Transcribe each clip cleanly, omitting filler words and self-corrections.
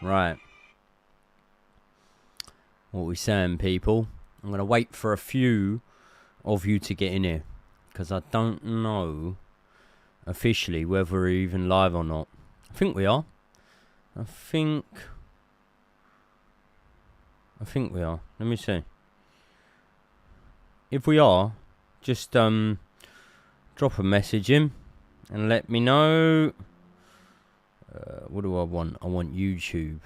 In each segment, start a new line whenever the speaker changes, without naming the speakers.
Right. What are we saying, people? I'm going to wait for a few of you to get in here, because I don't know officially whether we're even live or not. I think we are. I think we are. Let me see. If we are, just drop a message in and let me know. What do I want? I want YouTube.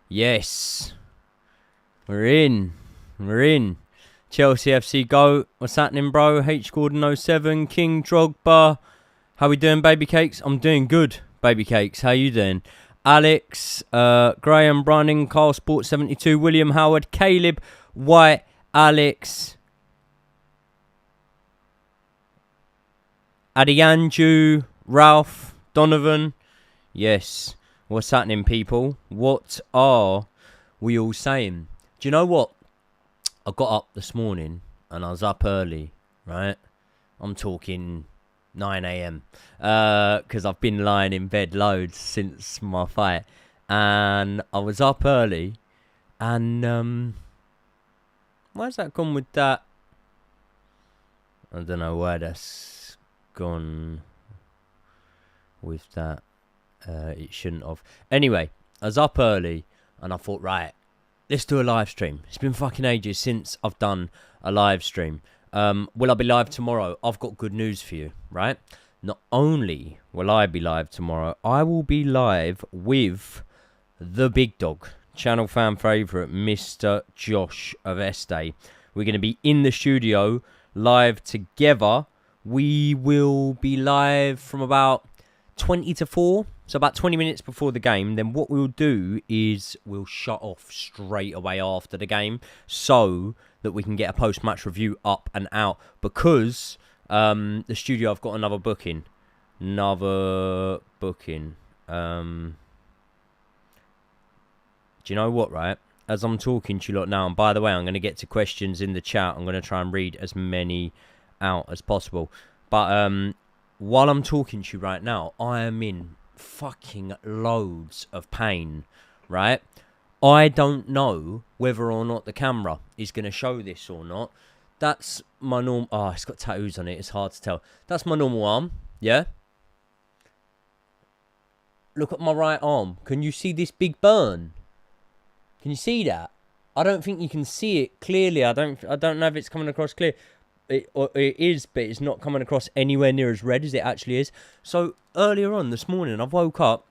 Yes. We're in. Chelsea FC go. What's happening, bro? H Gordon 07. King Drogba. How we doing, baby cakes? I'm doing good, baby cakes. How you doing? Alex, Graham Brunning, Carl Sports 72, William Howard, Caleb White, Alex, Adianju, Ralph, Donovan. Yes. What's happening, people? What are we all saying? Do you know what? I got up this morning and I was up early, right? I'm talking 9 a.m. Because I've been lying in bed loads since my fight. And I was up early. And why's that gone with that? I don't know why that's gone with that. It shouldn't have. Anyway, I was up early and I thought, right, let's do a live stream. It's been fucking ages since I've done a live stream. Will I be live tomorrow? I've got good news for you, right? Not only will I be live tomorrow, I will be live with the big dog, channel fan favourite, Mr. Josh of Este. We're going to be in the studio live together. We will be live from about 20 to 4. So about 20 minutes before the game. Then what we'll do is we'll shut off straight away after the game so that we can get a post-match review up and out. Because the studio, I've got another booking. Do you know what, right? As I'm talking to you lot now, and by the way, I'm going to get to questions in the chat. I'm going to try and read as many out as possible. But while I'm talking to you right now, I am in fucking loads of pain, right? I don't know whether or not the camera is going to show this or not. That's my normal... Oh, it's got tattoos on it. It's hard to tell. That's my normal arm, yeah? Look at my right arm. Can you see this big burn? Can you see that? I don't think you can see it clearly. I don't know if it's coming across clear. It is, but it's not coming across anywhere near as red as it actually is. So earlier on this morning, I've woke up.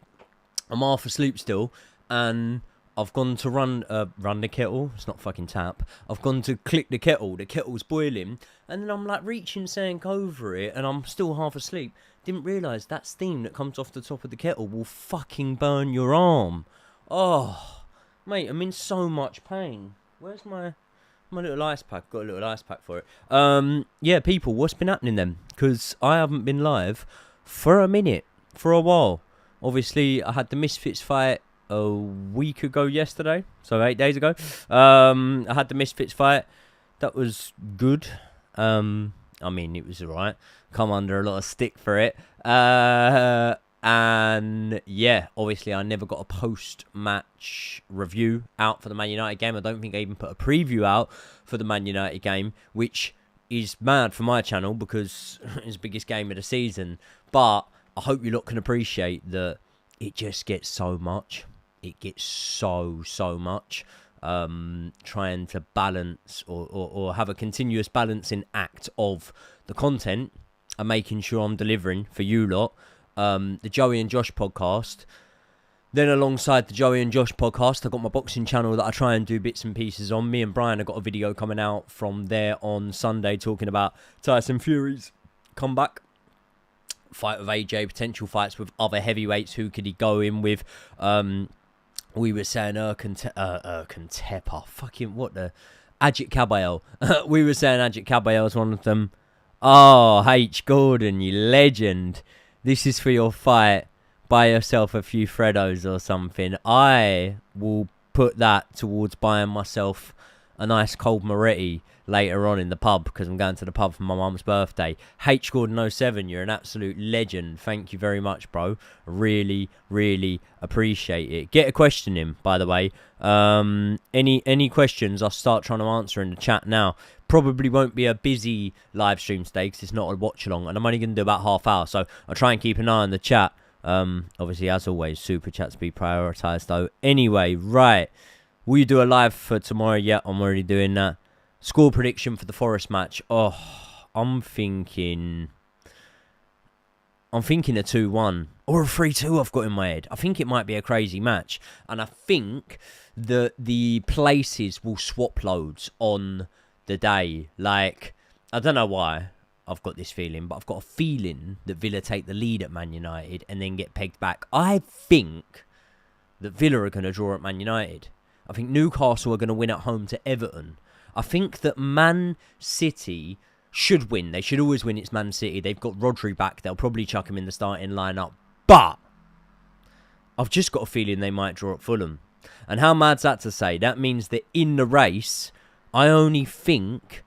I'm half asleep still, and I've gone to run the kettle. It's not fucking tap. I've gone to click the kettle. The kettle's boiling, and then I'm like reaching something over it, and I'm still half asleep. Didn't realise that steam that comes off the top of the kettle will fucking burn your arm. Oh, mate, I'm in so much pain. Where's my little ice pack? Got a little ice pack for it. Yeah, people, what's been happening then? Because I haven't been live for a minute, for a while. Obviously, I had the Misfits fight a week ago yesterday, so 8 days ago. I had the Misfits fight. That was good. I mean, it was alright. Come under a lot of stick for it. And yeah, obviously I never got a post-match review out for the Man United game. I don't think I even put a preview out for the Man United game, which is mad for my channel because it's the biggest game of the season. But I hope you lot can appreciate that it just gets so much. It gets so much. Trying to balance or have a continuous balancing act of the content and making sure I'm delivering for you lot. The Joey and Josh podcast. Then alongside the Joey and Josh podcast, I've got my boxing channel that I try and do bits and pieces on. Me and Brian have got a video coming out from there on Sunday talking about Tyson Fury's comeback. Fight with AJ, potential fights with other heavyweights. Who could he go in with? We were saying Tepa. Fucking what the... Ajit Caballero. We were saying Ajit Caballero is one of them. Oh, H. Gordon, you legend. This is for your fight. Buy yourself a few Freddos or something. I will put that towards buying myself a nice cold Moretti later on in the pub because I'm going to the pub for my mum's birthday. H Gordon 07, you're an absolute legend. Thank you very much, bro. Really, really appreciate it. Get a question in, by the way. Any questions, I'll start trying to answer in the chat now. Probably won't be a busy live stream today because it's not a watch along, and I'm only going to do about half hour, so I'll try and keep an eye on the chat. Obviously, as always, super chats be prioritised though. Anyway, right. Will you do a live for tomorrow? Yeah, I'm already doing that. Score prediction for the Forest match. Oh, I'm thinking a 2-1 or a 3-2 I've got in my head. I think it might be a crazy match. And I think that the places will swap loads on the day. Like, I don't know why I've got this feeling, but I've got a feeling that Villa take the lead at Man United and then get pegged back. I think that Villa are going to draw at Man United. I think Newcastle are going to win at home to Everton. I think that Man City should win. They should always win. It's Man City. They've got Rodri back. They'll probably chuck him in the starting lineup. But I've just got a feeling they might draw at Fulham. And how mad's that to say? That means that in the race, I only think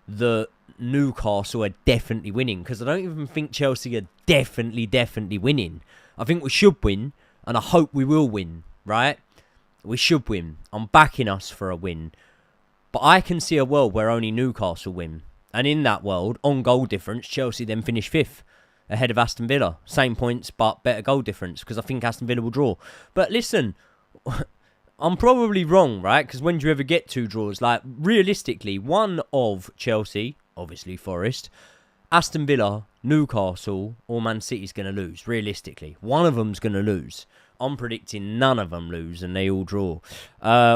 that Newcastle are definitely winning. Because I don't even think Chelsea are definitely winning. I think we should win. And I hope we will win. Right? We should win. I'm backing us for a win. But I can see a world where only Newcastle win. And in that world, on goal difference, Chelsea then finish 5th. Ahead of Aston Villa. Same points, but better goal difference. Because I think Aston Villa will draw. But listen, I'm probably wrong, right? Because when do you ever get 2 draws? Like, realistically, one of Chelsea, obviously Forest, Aston Villa, Newcastle, or Man City's going to lose. Realistically. One of them's going to lose. I'm predicting none of them lose and they all draw.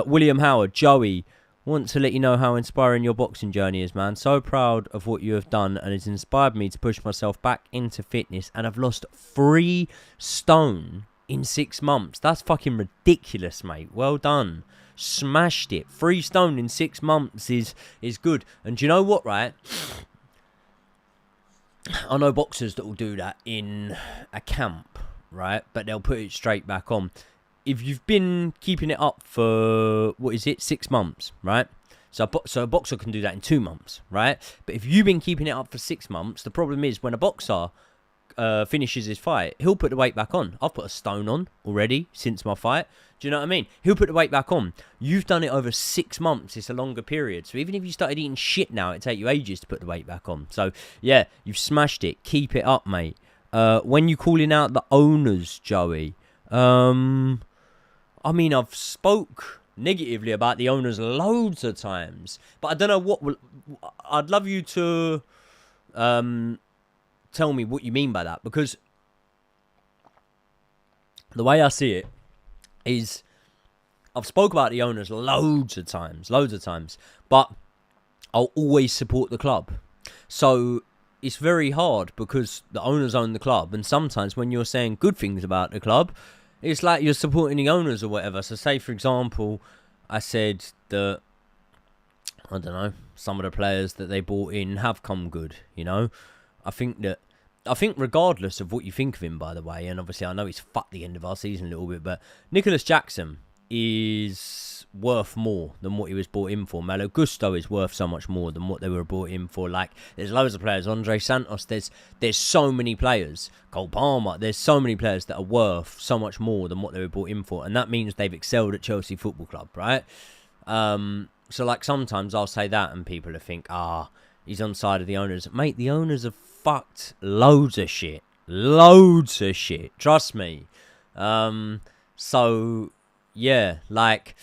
William Howard, Joey, want to let you know how inspiring your boxing journey is, man. So proud of what you have done and it's inspired me to push myself back into fitness and I've lost 3 stone in 6 months. That's fucking ridiculous, mate. Well done. Smashed it. 3 stone in 6 months is good. And do you know what, right? I know boxers that will do that in a camp, right? But they'll put it straight back on. If you've been keeping it up for, 6 months, right? So a boxer can do that in 2 months, right? But if you've been keeping it up for 6 months, the problem is when a boxer finishes his fight, he'll put the weight back on. I've put a stone on already since my fight. Do you know what I mean? He'll put the weight back on. You've done it over 6 months. It's a longer period. So even if you started eating shit now, it'd take you ages to put the weight back on. So, yeah, you've smashed it. Keep it up, mate. When you calling out the owners, Joey, I mean, I've spoke negatively about the owners loads of times, but I don't know what. I'd love you to tell me what you mean by that, because the way I see it is I've spoke about the owners loads of times, but I'll always support the club. So it's very hard because the owners own the club, and sometimes when you're saying good things about the club, it's like you're supporting the owners or whatever. So say, for example, I said that, I don't know, some of the players that they bought in have come good, you know? I think regardless of what you think of him, by the way, and obviously I know he's fucked the end of our season a little bit, but Nicholas Jackson is worth more than what he was bought in for. Malo Gusto is worth so much more than what they were bought in for. Like, there's loads of players. Andre Santos, there's so many players. Cole Palmer, there's so many players that are worth so much more than what they were bought in for, and that means they've excelled at Chelsea Football Club, right? So like sometimes I'll say that and people will think, he's on side of the owners. Mate, the owners have fucked loads of shit. Trust me. So yeah, like,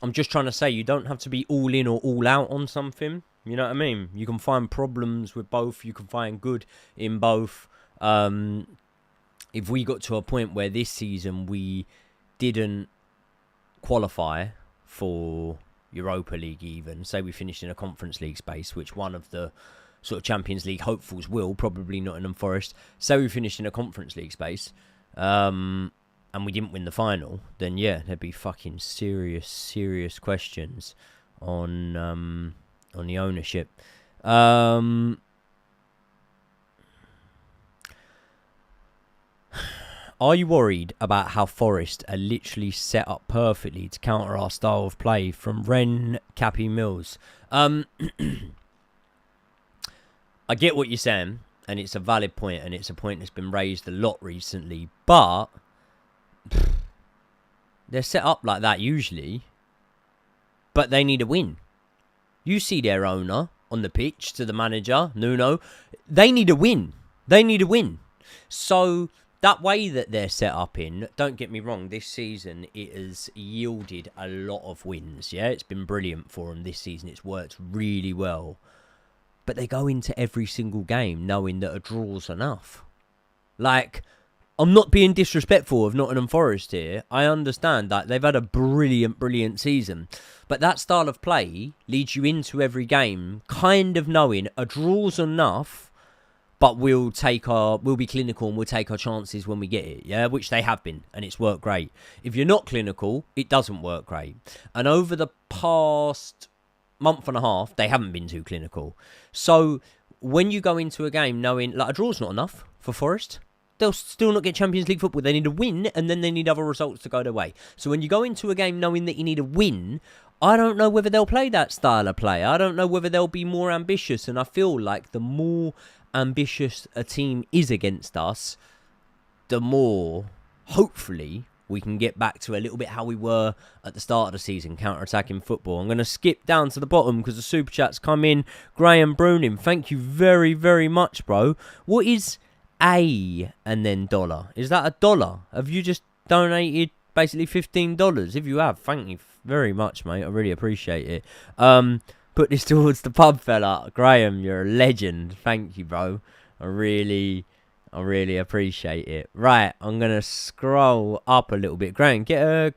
I'm just trying to say, you don't have to be all in or all out on something. You know what I mean? You can find problems with both. You can find good in both. If we got to a point where this season we didn't qualify for Europa League even, say we finished in a Conference League space, which one of the sort of Champions League hopefuls will, probably Nottingham Forest, say we finished in a Conference League space, and we didn't win the final, then yeah, there'd be fucking serious questions on the ownership. Are you worried about how Forest are literally set up perfectly to counter our style of play? From Ren Cappy Mills. I get what you're saying, and it's a valid point, and it's a point that's been raised a lot recently, but they're set up like that usually, but they need a win. You see their owner on the pitch to the manager, Nuno. They need a win. They need a win. So that way that they're set up in, don't get me wrong, this season it has yielded a lot of wins. Yeah, it's been brilliant for them this season. It's worked really well. But they go into every single game knowing that a draw's enough. Like, I'm not being disrespectful of Nottingham Forest here. I understand that they've had a brilliant, brilliant season. But that style of play leads you into every game kind of knowing a draw's enough, but we'll be clinical and we'll take our chances when we get it, yeah? Which they have been, and it's worked great. If you're not clinical, it doesn't work great. And over the past month and a half, they haven't been too clinical. So when you go into a game knowing, like, a draw's not enough for Forest, they'll still not get Champions League football. They need a win, and then they need other results to go their way. So when you go into a game knowing that you need a win, I don't know whether they'll play that style of play. I don't know whether they'll be more ambitious. And I feel like the more ambitious a team is against us, the more, hopefully, we can get back to a little bit how we were at the start of the season, counter-attacking football. I'm going to skip down to the bottom because the Super Chats come in. Graham Brunin, thank you very, very much, bro. What is A and then dollar? Is that $1? Have you just donated basically $15? If you have, thank you very much, mate. I really appreciate it. Put this towards the pub, fella. Graham, you're a legend. Thank you, bro. I really appreciate it. Right, I'm gonna scroll up a little bit. Graham, get a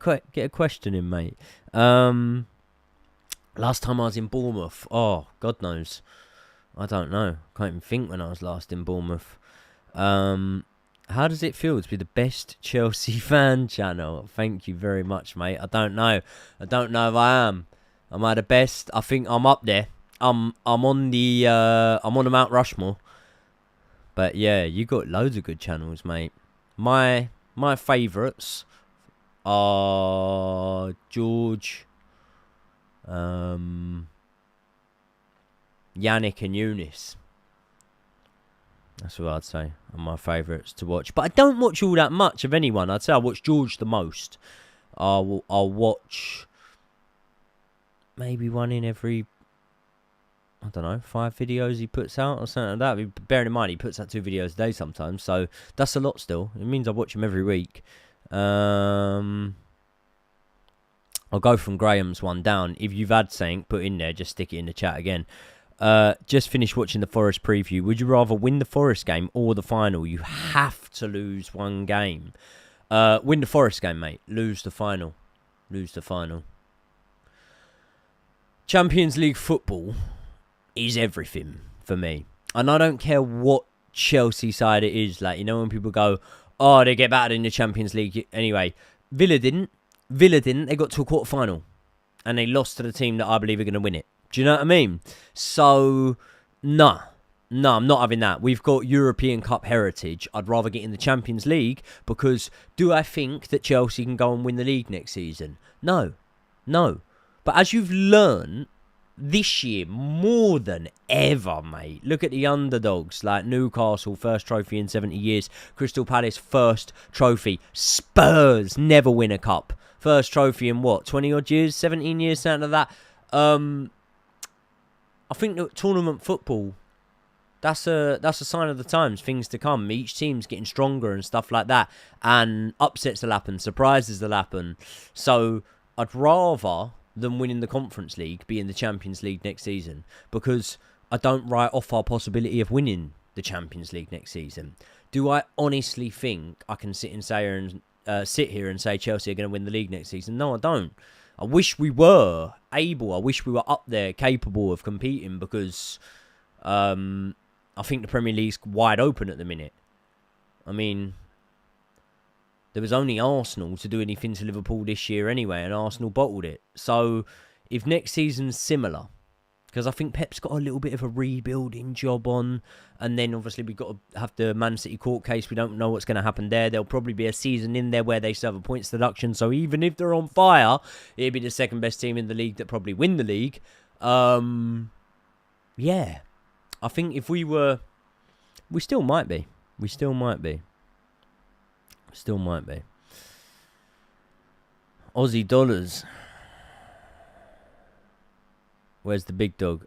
question in, mate. Last time I was in Bournemouth, oh, God knows. I don't know. Can't even think when I was last in Bournemouth. How does it feel to be the best Chelsea fan channel? Thank you very much, mate. I don't know if I am. Am I the best? I think I'm up there. I'm on the Mount Rushmore. But yeah, you got loads of good channels, mate. My favourites are George, Yannick and Eunice. That's what I'd say are my favourites to watch. But I don't watch all that much of anyone. I'd say I watch George the most. I'll watch maybe one in every, I don't know, 5 videos he puts out or something like that. Bearing in mind, he puts out 2 videos a day sometimes. So that's a lot still. It means I watch him every week. I'll go from Graham's one down. If you've had something put in there, just stick it in the chat again. Just finished watching the Forest preview. Would you rather win the Forest game or the final? You have to lose one game. Win the Forest game, mate. Lose the final. Champions League football is everything for me. And I don't care what Chelsea side it is. Like, you know, when people go, oh, they get battered in the Champions League. Anyway, Villa didn't. They got to a quarter-final. And they lost to the team that I believe are going to win it. Do you know what I mean? So, no, I'm not having that. We've got European Cup heritage. I'd rather get in the Champions League because do I think that Chelsea can go and win the league next season? No. But as you've learned this year more than ever, mate, look at the underdogs like Newcastle, first trophy in 70 years. Crystal Palace, first trophy. Spurs, never win a cup. First trophy in what, 20 odd years, 17 years, something like that. I think that tournament football, that's a sign of the times, things to come. Each team's getting stronger and stuff like that. And upsets will happen, surprises will happen. So I'd rather than winning the Conference League be in the Champions League next season. Because I don't write off our possibility of winning the Champions League next season. Do I honestly think I can sit here and say Chelsea are going to win the league next season? No, I don't. I wish we were able. I wish we were up there, capable of competing, because I think the Premier League's wide open at the minute. I mean, there was only Arsenal to do anything to Liverpool this year anyway, and Arsenal bottled it. So, if next season's similar, Because I think Pep's got a little bit of a rebuilding job on. And then obviously we've got to have the Man City court case. We don't know what's going to happen there. There'll probably be a season in there where they still have a points deduction. So even if they're on fire, it'd be the second best team in the league that probably win the league. Yeah. I think if we were... We still might be. We still might be. Still might be. Aussie dollars. Where's the big dog?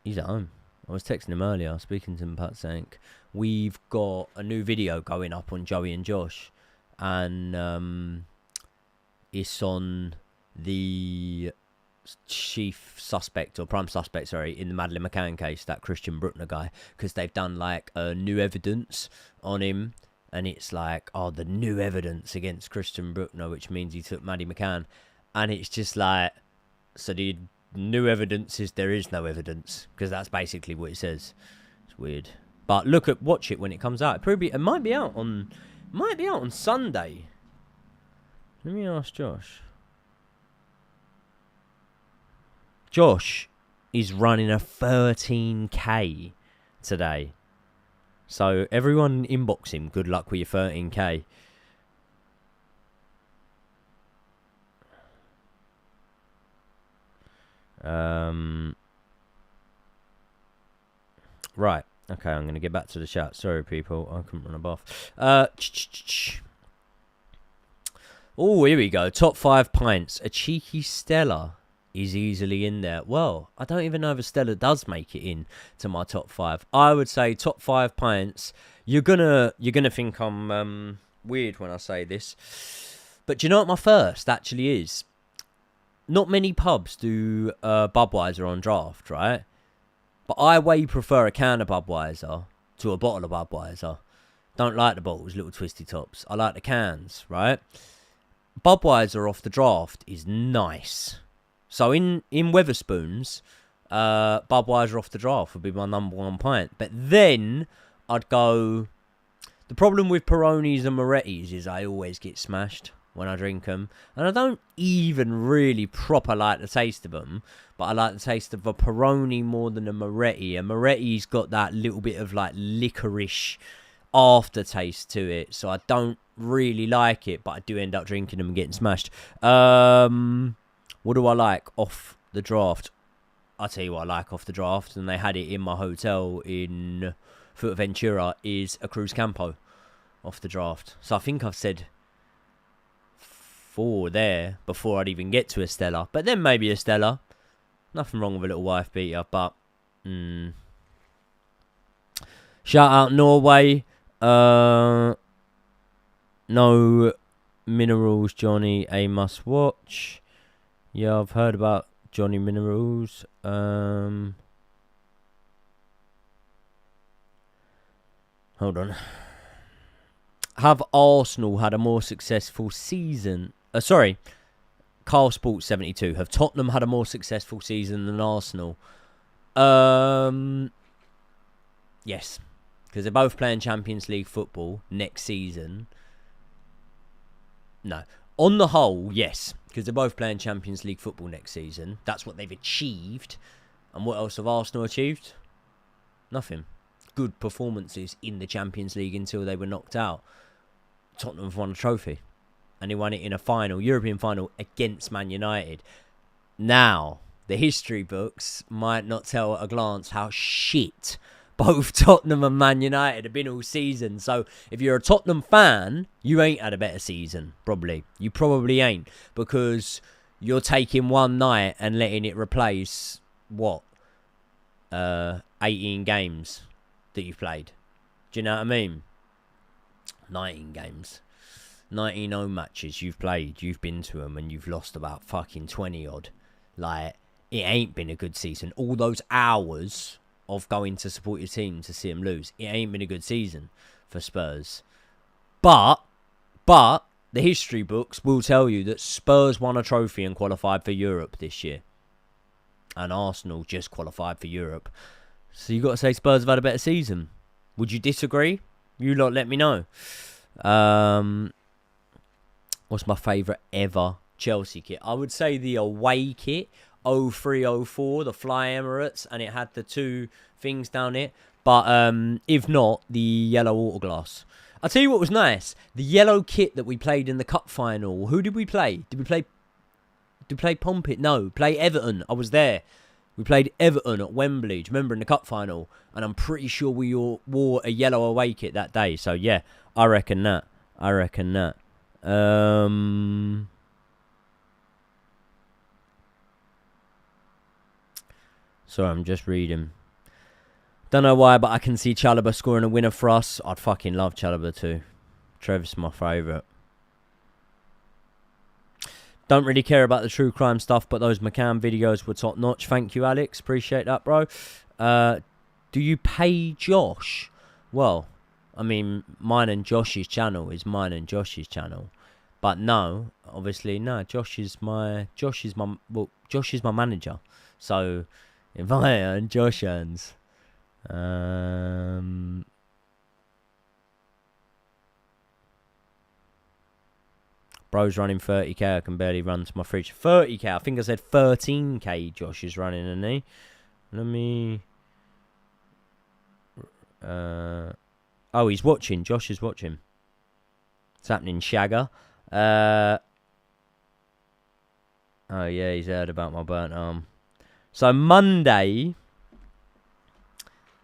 He's at home. I was texting him earlier, speaking to him about saying we've got a new video going up on Joey and Josh, and it's on the chief suspect, or prime suspect, sorry, in the Madeleine McCann case, that Christian Bruckner guy, because they've done like new evidence on him, and it's like, oh, the new evidence against Christian Bruckner, which means he took Maddie McCann, and it's just like, so the new evidence is there is no evidence, because that's basically what it says. It's weird, but watch it when it comes out. It might be out on Sunday. Let me ask Josh. Josh is running a 13k today. So everyone inbox him. Good luck with your 13k. Right. Okay, I'm going to get back to the chat. Sorry, people. I couldn't run a bath. Oh, here we go. Top 5 pints. A cheeky Stella is easily in there. Well, I don't even know if a Stella does make it in to my top 5. I would say top 5 pints. You're gonna think I'm weird when I say this, but do you know what my first actually is? Not many pubs do Budweiser on draft, right? But I way prefer a can of Budweiser to a bottle of Budweiser. Don't like the bottles, little twisty tops. I like the cans, right? Budweiser off the draft is nice. So in Weatherspoons, Budweiser off the draft would be my number 1 pint. But then I'd go... The problem with Peronis and Morettis is I always get smashed when I drink them. And I don't even really proper like the taste of them. But I like the taste of a Peroni more than a Moretti. A Moretti's got that little bit of like licorice aftertaste to it. So I don't really like it. But I do end up drinking them and getting smashed. What do I like off the draft? I'll tell you what I like off the draft, and they had it in my hotel in Fuerteventura, is a Cruz Campo off the draft. So I think I've said 4 there before I'd even get to a Stella. But then maybe a Stella. Nothing wrong with a little wife beater, but... Shout out Norway. No Minerals, Johnny, a must watch. Yeah, I've heard about Johnny Minerals. Hold on. Have Arsenal had a more successful season? Carl Sports 72. Have Tottenham had a more successful season than Arsenal? Yes. Because they're both playing Champions League football next season. No. On the whole, yes. Because they're both playing Champions League football next season. That's what they've achieved. And what else have Arsenal achieved? Nothing. Good performances in the Champions League until they were knocked out. Tottenham have won a trophy. And they won it in a final, European final, against Man United. Now, the history books might not tell at a glance how shit both Tottenham and Man United have been all season. So, if you're a Tottenham fan, you ain't had a better season, probably. You probably ain't. Because you're taking one night and letting it replace, 18 games that you've played. Do you know what I mean? 19 games. 19 home matches you've played. You've been to them and you've lost about fucking 20 odd. Like, it ain't been a good season. All those hours of going to support your team to see them lose, it ain't been a good season for Spurs. But the history books will tell you that Spurs won a trophy and qualified for Europe this year. And Arsenal just qualified for Europe. So you got to say Spurs have had a better season. Would you disagree? You lot let me know. What's my favourite ever Chelsea kit. I would say the away kit, 0304, the Fly Emirates, and it had the 2 things down it. But if not, the yellow autoglass. I'll tell you what was nice. The yellow kit that we played in the cup final. Who did we play? Did we play Pompey? No, play Everton. I was there. We played Everton at Wembley. Do you remember in the cup final? And I'm pretty sure we all wore a yellow away kit that day. So yeah, I reckon that. Sorry, I'm just reading. Don't know why, but I can see Chalobah scoring a winner for us. I'd fucking love Chalobah too. Trev's my favourite. Don't really care about the true crime stuff, but those McCann videos were top notch. Thank you, Alex. Appreciate that, bro. Do you pay Josh? Well, I mean, mine and Josh's channel is mine and Josh's channel. But no, obviously, no. Josh is my manager. So if I earn, Josh earns. Bro's running 30k. I can barely run to my fridge. 30k. I think I said 13k. Josh is running, isn't he? Let me. Oh, he's watching. Josh is watching. It's happening, Shagger. Oh yeah, he's heard about my burnt arm. So Monday,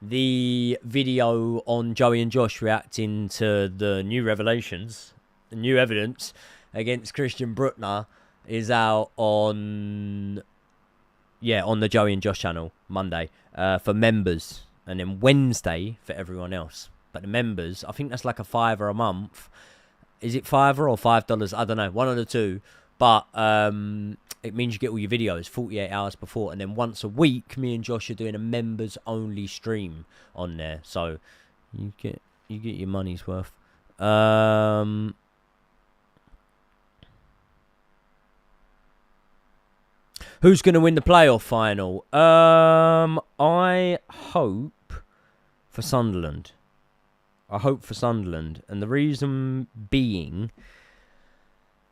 the video on Joey and Josh reacting to the new revelations, the new evidence against Christian Bruckner is out on the Joey and Josh channel Monday for members, and then Wednesday for everyone else. But the members, I think that's like a $5 a month. Is it $5 or $5? I don't know, one of the two. But it means you get all your videos 48 hours before, and then once a week, me and Josh are doing a members only stream on there. So you get your money's worth. Who's going to win the playoff final? I hope for Sunderland. And the reason being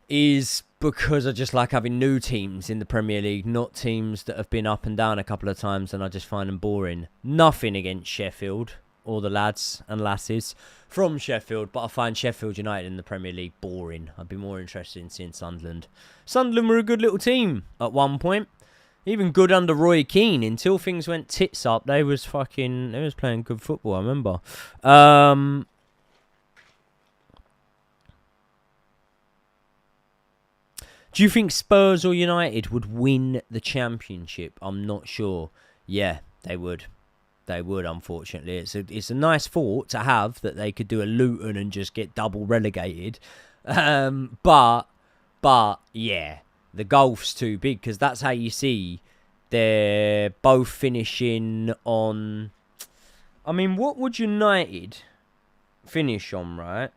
is because I just like having new teams in the Premier League, not teams that have been up and down a couple of times and I just find them boring. Nothing against Sheffield or the lads and lasses from Sheffield, but I find Sheffield United in the Premier League boring. I'd be more interested in seeing Sunderland. Sunderland were a good little team at one point. Even good under Roy Keane. Until things went tits up, they was playing good football, I remember. Do you think Spurs or United would win the championship? I'm not sure. Yeah, they would. They would, unfortunately. It's a nice thought to have that they could do a Luton and just get double relegated. But yeah, the gulf's too big, because that's how you see they're both finishing on... I mean, what would United finish on, right?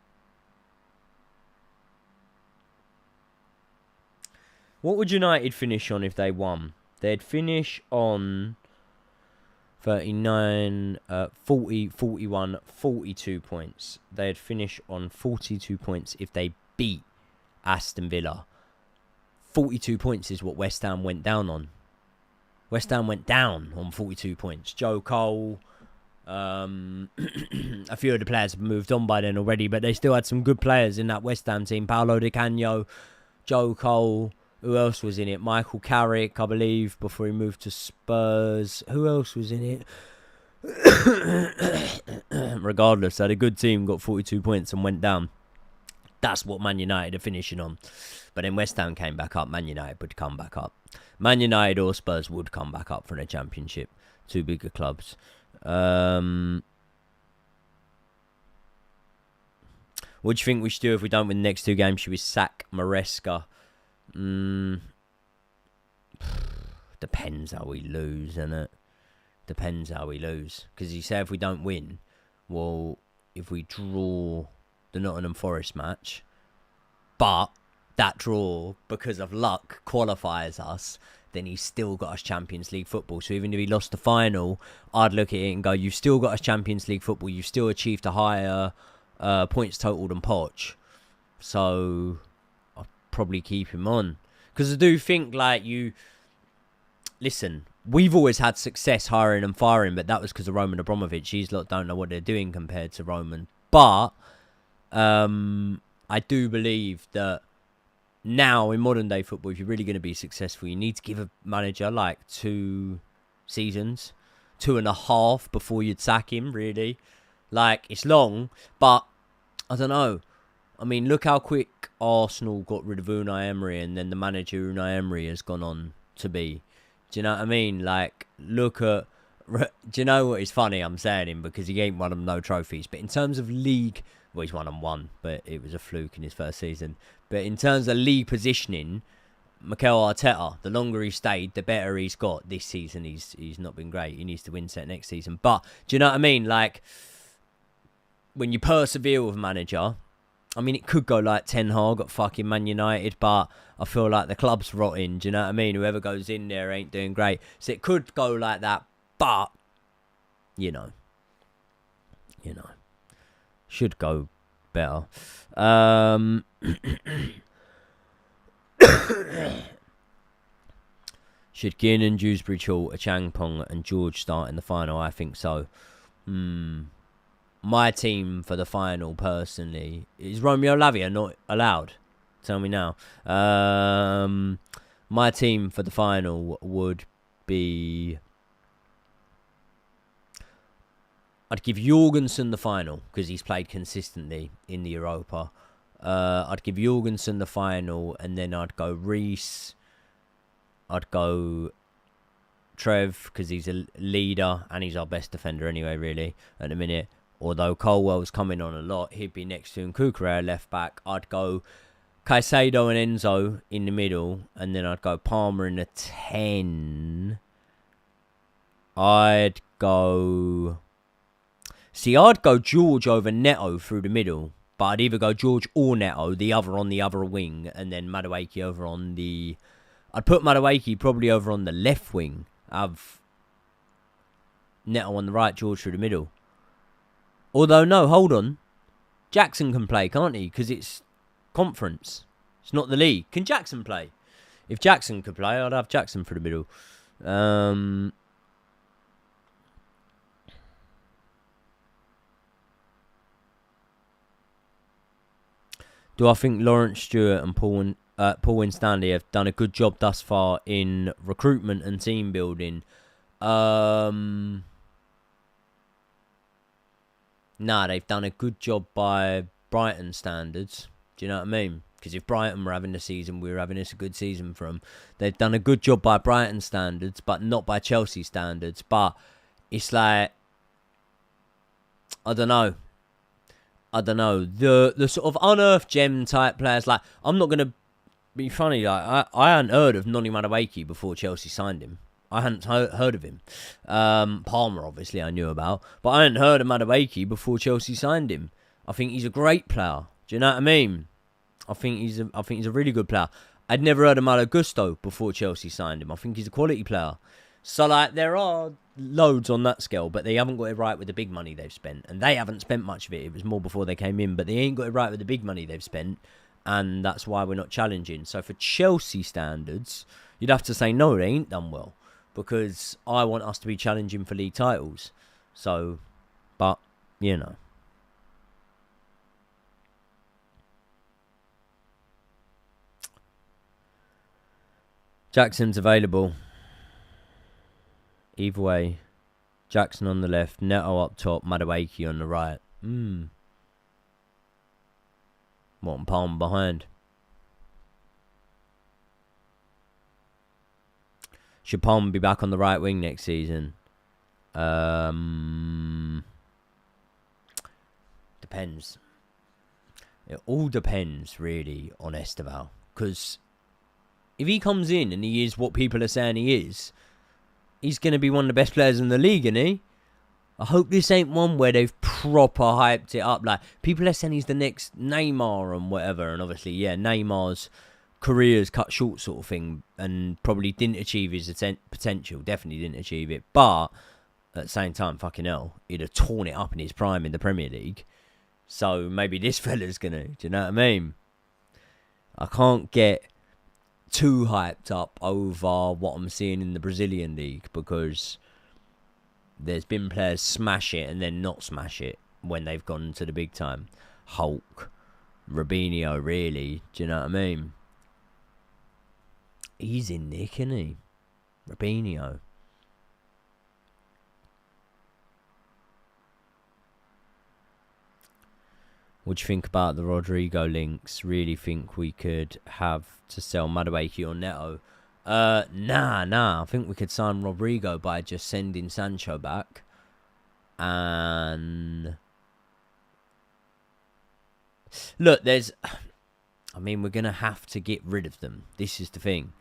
What would United finish on if they won? They'd finish on 39, 40, 41, 42 points. They'd finish on 42 points if they beat Aston Villa. 42 points is what West Ham went down on. West Ham went down on 42 points. Joe Cole, a few of the players have moved on by then already, but they still had some good players in that West Ham team. Paulo Di Canio, Joe Cole. Who else was in it? Michael Carrick, I believe, before he moved to Spurs. Who else was in it? Regardless, they had a good team, got 42 points and went down. That's what Man United are finishing on. But then West Ham came back up. Man United would come back up. Man United or Spurs would come back up for the championship. Two bigger clubs. What do you think we should do if we don't win the next two games? Should we sack Maresca? Depends how we lose, innit? Depends how we lose. Because you say if we don't win, well, if we draw the Nottingham Forest match, but that draw, because of luck, qualifies us, then he's still got us Champions League football. So even if he lost the final, I'd look at it and go, you've still got us Champions League football. You've still achieved a higher points total than Poch. So I'll probably keep him on. Because I do think, like, listen, we've always had success hiring and firing, but that was because of Roman Abramovich. These lot don't know what they're doing compared to Roman. But I do believe that now in modern day football, if you're really going to be successful, you need to give a manager like 2 seasons, 2.5 before you'd sack him, really. Like, it's long, but I don't know. I mean, look how quick Arsenal got rid of Unai Emery, and then the manager Unai Emery has gone on to be. Do you know what I mean? Like, look at... Do you know what is funny? I'm saying him because he ain't won them no trophies. But in terms of league... Well, he's won them 1, but it was a fluke in his first season. But in terms of league positioning, Mikel Arteta, the longer he stayed, the better he's got. This season, he's not been great. He needs to win set next season. But, do you know what I mean? Like, when you persevere with a manager... I mean, it could go like Ten Hag at fucking Man United, but I feel like the club's rotting. Do you know what I mean? Whoever goes in there ain't doing great. So it could go like that, but, you know, should go better. Should Kiernan, Dewsbury, Chalt, Achampong and George start in the final? I think so. My team for the final, personally, is Romeo Lavia not allowed? Tell me now. My team for the final would be... I'd give Jorgensen the final, because he's played consistently in the Europa. I'd give Jorgensen the final, and then I'd go Reece. I'd go Trev, because he's a leader, and he's our best defender anyway, really, at the minute. Although Colwell's coming on a lot, he'd be next to Nkukurea left back. I'd go Caicedo and Enzo in the middle, and then I'd go Palmer in the 10. I'd go George over Neto through the middle, but I'd either go George or Neto, the other on the other wing, and then Madueke over on the... I'd put Madueke probably over on the left wing. Have Neto on the right, George through the middle. Although, no, hold on. Jackson can play, can't he? Because it's conference. It's not the league. Can Jackson play? If Jackson could play, I'd have Jackson for the middle. Do I think Lawrence Stewart and Paul Winstanley have done a good job thus far in recruitment and team building? Nah, they've done a good job by Brighton standards. Do you know what I mean? Because if Brighton were having the season we were having, it's a good season for them. They've done a good job by Brighton standards, but not by Chelsea standards. But it's like, I don't know. The sort of unearthed gem type players, like, I'm not going to be funny. Like, I hadn't heard of Noni Madueke before Chelsea signed him. I hadn't heard of him. Palmer, obviously, I knew about. But I hadn't heard of Madueke before Chelsea signed him. I think he's a great player. Do you know what I mean? I think he's a really good player. I'd never heard of Malo Gusto before Chelsea signed him. I think he's a quality player. So, like, there are loads on that scale, but they haven't got it right with the big money they've spent. And they haven't spent much of it. It was more before they came in, but they ain't got it right with the big money they've spent. And that's why we're not challenging. So, for Chelsea standards, you'd have to say, no, they ain't done well. Because I want us to be challenging for league titles. So, but, you know. Jackson's available. Either way. Jackson on the left, Neto up top, Madueke on the right. What, and Palmer behind? Should Palmer be back on the right wing next season? Depends. It all depends, really, on Esteval. Because if he comes in and he is what people are saying he is, he's going to be one of the best players in the league, isn't he? I hope this ain't one where they've proper hyped it up. Like, people are saying he's the next Neymar and whatever. And obviously, yeah, Neymar's career's cut short sort of thing, and probably didn't achieve his potential. Definitely didn't achieve it. But at the same time, fucking hell, he'd have torn it up in his prime in the Premier League. So maybe this fella's gonna. Do you know what I mean? I can't get too hyped up over what I'm seeing in the Brazilian league, because there's been players smash it and then not smash it when they've gone to the big time. Hulk, Robinho, really. Do you know what I mean? He's in Nick, isn't he? Robinho. What do you think about the Rodrigo links? Really think we could have to sell Madueke or Neto? Nah. I think we could sign Rodrigo by just sending Sancho back. And look, we're going to have to get rid of them. This is the thing.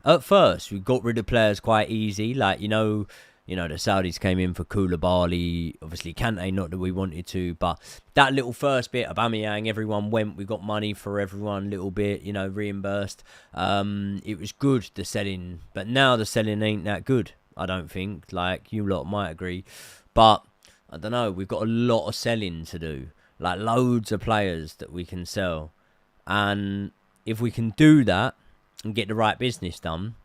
At first, we got rid of players quite easy. Like, the Saudis came in for Koulibaly. Obviously, Kante, not that we wanted to. But that little first bit, Aubameyang, everyone went. We got money for everyone, little bit, reimbursed. It was good, the selling. But now the selling ain't that good, I don't think. Like, you lot might agree. But, I don't know, we've got a lot of selling to do. Like, loads of players that we can sell. And if we can do that and get the right business done,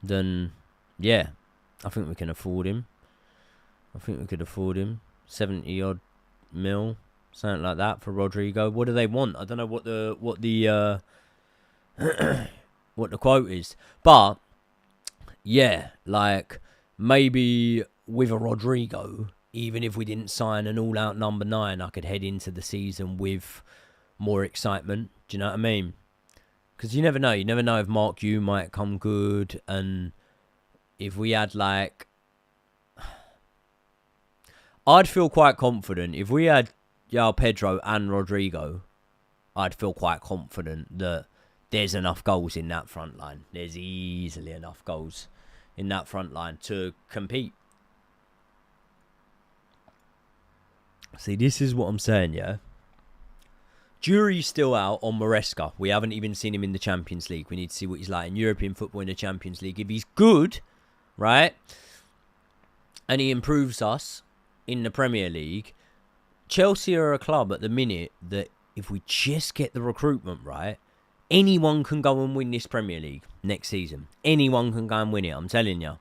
then, yeah, I think we can afford him. I think we could afford him. 70-odd mil, something like that for Rodrigo. What do they want? I don't know what the what the quote is. But, yeah, like, maybe with a Rodrigo, even if we didn't sign an all-out number 9, I could head into the season with more excitement. Do you know what I mean? Because you never know. You never know if Mark Yu might come good. And if we had, like... I'd feel quite confident. If we had João Pedro and Rodrigo, I'd feel quite confident that there's enough goals in that front line. There's easily enough goals in that front line to compete. See, this is what I'm saying, yeah? Jury's still out on Maresca. We haven't even seen him in the Champions League. We need to see what he's like in European football in the Champions League. If he's good, right, and he improves us in the Premier League, Chelsea are a club at the minute that if we just get the recruitment right, anyone can go and win this Premier League next season. Anyone can go and win it, I'm telling you.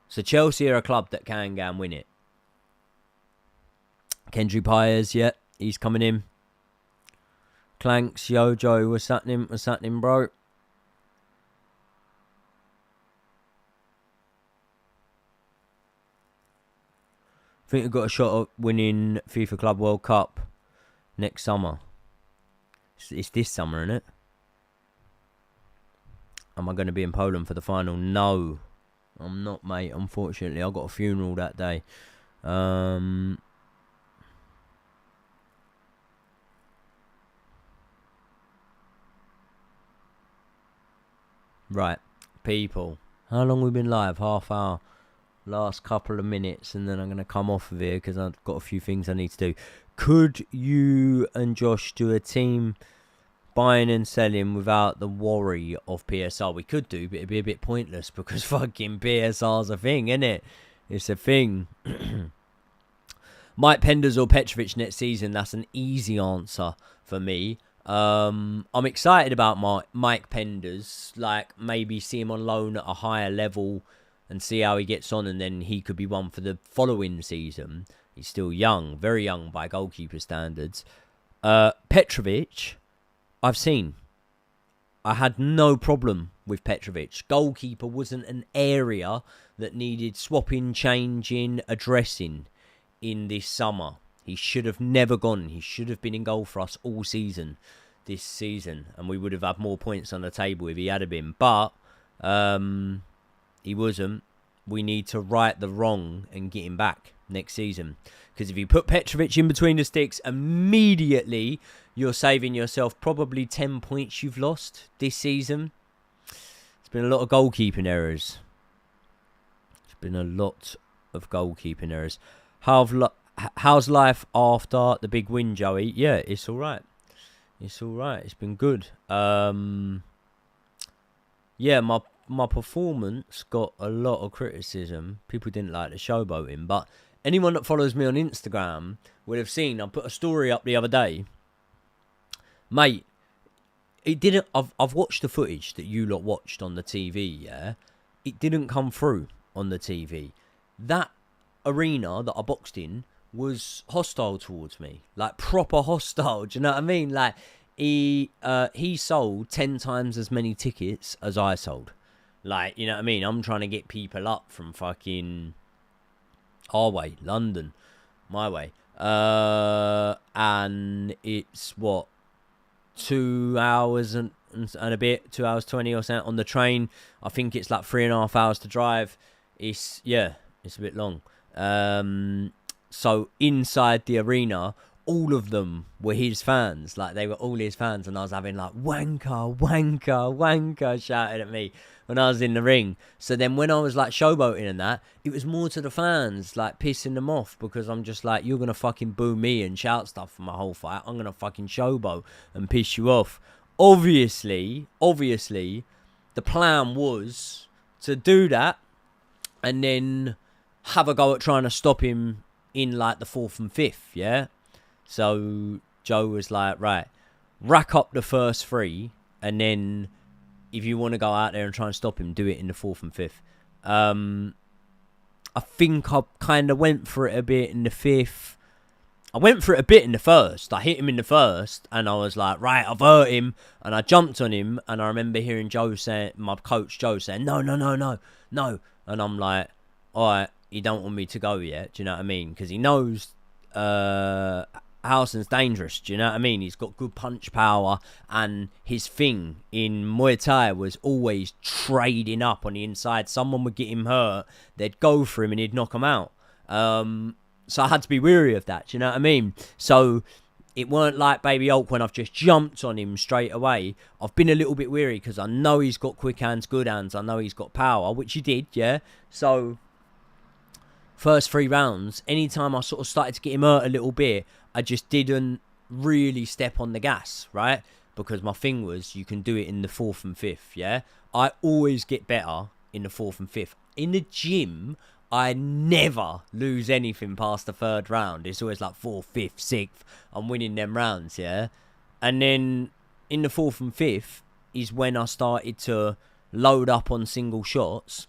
So Chelsea are a club that can go and win it. Kendry Pyers, yeah, he's coming in. Clanks, Yojo, what's happening, bro? I think we've got a shot at winning FIFA Club World Cup next summer. It's this summer, isn't it? Am I going to be in Poland for the final? No, I'm not, mate. Unfortunately, I've got a funeral that day. Right, people. How long we been live? Half hour. Last couple of minutes, and then I'm going to come off of here because I've got a few things I need to do. Could you and Josh do a team buying and selling without the worry of PSR? We could do, but it'd be a bit pointless because fucking PSR's a thing, isn't it? It's a thing. Mike Penders or Petrovic next season? That's an easy answer for me. I'm excited about Mike Penders. Like, maybe see him on loan at a higher level and see how he gets on, and then he could be one for the following season. He's still young, very young by goalkeeper standards. Petrovic, I've seen. I had no problem with Petrovic. Goalkeeper wasn't an area that needed swapping, changing, addressing in this summer. He should have never gone. He should have been in goal for us all season, this season. And we would have had more points on the table if he had been. But he wasn't. We need to right the wrong and get him back next season. Because if you put Petrovic in between the sticks, immediately you're saving yourself probably 10 points you've lost this season. It's been a lot of goalkeeping errors. How's life after the big win, Joey? Yeah, it's all right. It's all right. It's been good. Yeah, my performance got a lot of criticism. People didn't like the showboating, but anyone that follows me on Instagram would have seen I put a story up the other day. Mate, it didn't. I've watched the footage that you lot watched on the TV. Yeah, it didn't come through on the TV. That arena that I boxed in was hostile towards me, like proper hostile. Do you know what I mean? Like he sold 10 times as many tickets as I sold. Like, you know what I mean? I'm trying to get people up from fucking our way, London, my way. And it's what, 2 hours and a bit, 2 hours 20 or something on the train. I think it's like 3.5 hours to drive. It's a bit long. So inside the arena, all of them were his fans. Like, they were all his fans, and I was having like wanker, wanker, wanker shouted at me when I was in the ring. So then when I was like showboating and that, it was more to the fans, like pissing them off, because I'm just like, you're gonna fucking boo me and shout stuff for my whole fight. I'm gonna fucking showboat and piss you off. Obviously, the plan was to do that and then have a go at trying to stop him in like the 4th and 5th, yeah? So Joe was like, right, rack up the first 3, and then if you want to go out there and try and stop him, do it in the 4th and 5th. I think I kind of went for it a bit in the 5th. I went for it a bit in the 1st. I hit him in the 1st, and I was like, right, I've hurt him, and I jumped on him, and I remember hearing my coach Joe saying, no. And I'm like, all right, you don't want me to go yet, do you know what I mean? Because he knows Howson's dangerous, do you know what I mean? He's got good punch power, and his thing in Muay Thai was always trading up on the inside. Someone would get him hurt, they'd go for him and he'd knock him out. So I had to be wary of that, do you know what I mean? So it weren't like Baby Hulk when I've just jumped on him straight away. I've been a little bit wary because I know he's got quick hands, good hands. I know he's got power, which he did, yeah? So first 3 rounds, anytime I sort of started to get him hurt a little bit, I just didn't really step on the gas, right? Because my thing was, you can do it in the 4th and 5th, yeah? I always get better in the 4th and 5th. In the gym, I never lose anything past the 3rd round. It's always like 4th, 5th, 6th. I'm winning them rounds, yeah? And then in the 4th and 5th is when I started to load up on single shots.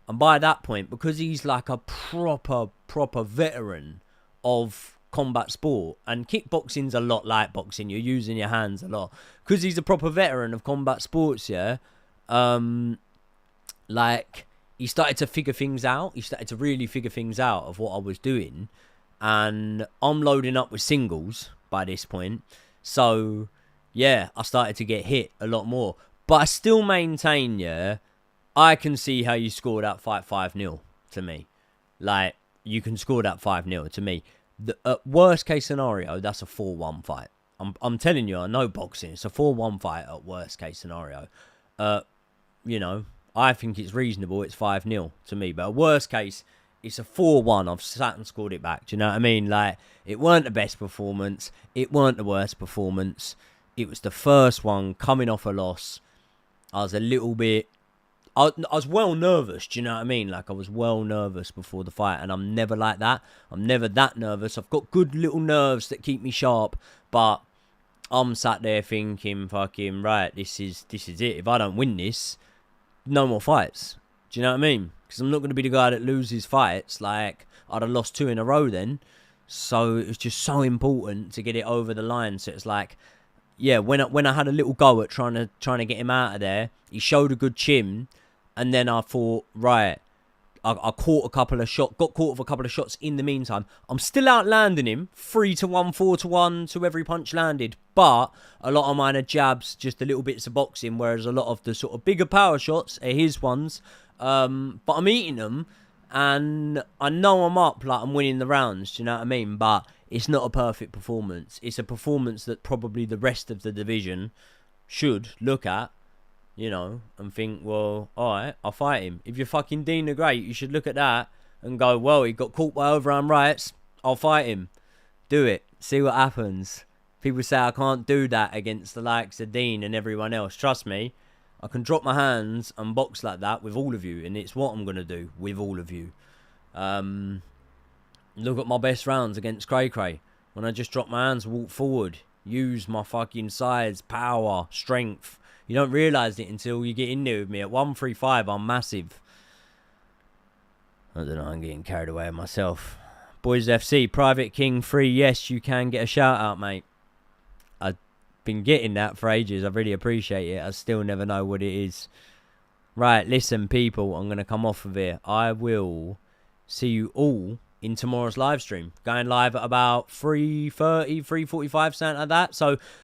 And by that point, because he's like a proper veteran of combat sport, and kickboxing's a lot like boxing, you're using your hands a lot. Because he's a proper veteran of combat sports, yeah? Like, he started to figure things out. He started to really figure things out of what I was doing. And I'm loading up with singles by this point. So, yeah, I started to get hit a lot more. But I still maintain, yeah, I can see how you score that fight 5-0 to me. Like, you can score that 5-0 to me. The worst case scenario, that's a 4-1 fight. I'm telling you, I know boxing. It's a 4-1 fight at worst case scenario. You know, I think it's reasonable. It's 5-0 to me. But at worst case, it's a 4-1. I've sat and scored it back. Do you know what I mean? Like, it weren't the best performance. It weren't the worst performance. It was the first one coming off a loss. I was a little bit... I was well nervous, do you know what I mean? Like, I was well nervous before the fight, and I'm never like that. I'm never that nervous. I've got good little nerves that keep me sharp, but I'm sat there thinking, fucking, right, this is it. If I don't win this, no more fights. Do you know what I mean? Because I'm not going to be the guy that loses fights. Like, I'd have lost 2 in a row then. So it was just so important to get it over the line. So it's like, yeah, when I had a little go at trying to get him out of there, he showed a good chin. And then I thought, right, I caught a couple of shots, got caught with a couple of shots in the meantime. I'm still outlanding him, 3-1, 4-1 to every punch landed. But a lot of mine are jabs, just the little bits of boxing, whereas a lot of the sort of bigger power shots are his ones. But I'm eating them, and I know I'm up, like I'm winning the rounds, do you know what I mean? But it's not a perfect performance. It's a performance that probably the rest of the division should look at. You know, and think, well, alright, I'll fight him. If you're fucking Dean the Great, you should look at that and go, well, he got caught by overarm rights, I'll fight him. Do it. See what happens. People say I can't do that against the likes of Dean and everyone else. Trust me, I can drop my hands and box like that with all of you, and it's what I'm going to do with all of you. Look at my best rounds against Cray Cray. When I just drop my hands and walk forward, use my fucking size, power, strength. You don't realise it until you get in there with me. At 135, I'm massive. I don't know, I'm getting carried away with myself. Boys FC, Private King 3, yes, you can get a shout out, mate. I've been getting that for ages. I really appreciate it. I still never know what it is. Right, listen, people, I'm going to come off of here. I will see you all in tomorrow's live stream. Going live at about 3:30, 3:45, something like that. So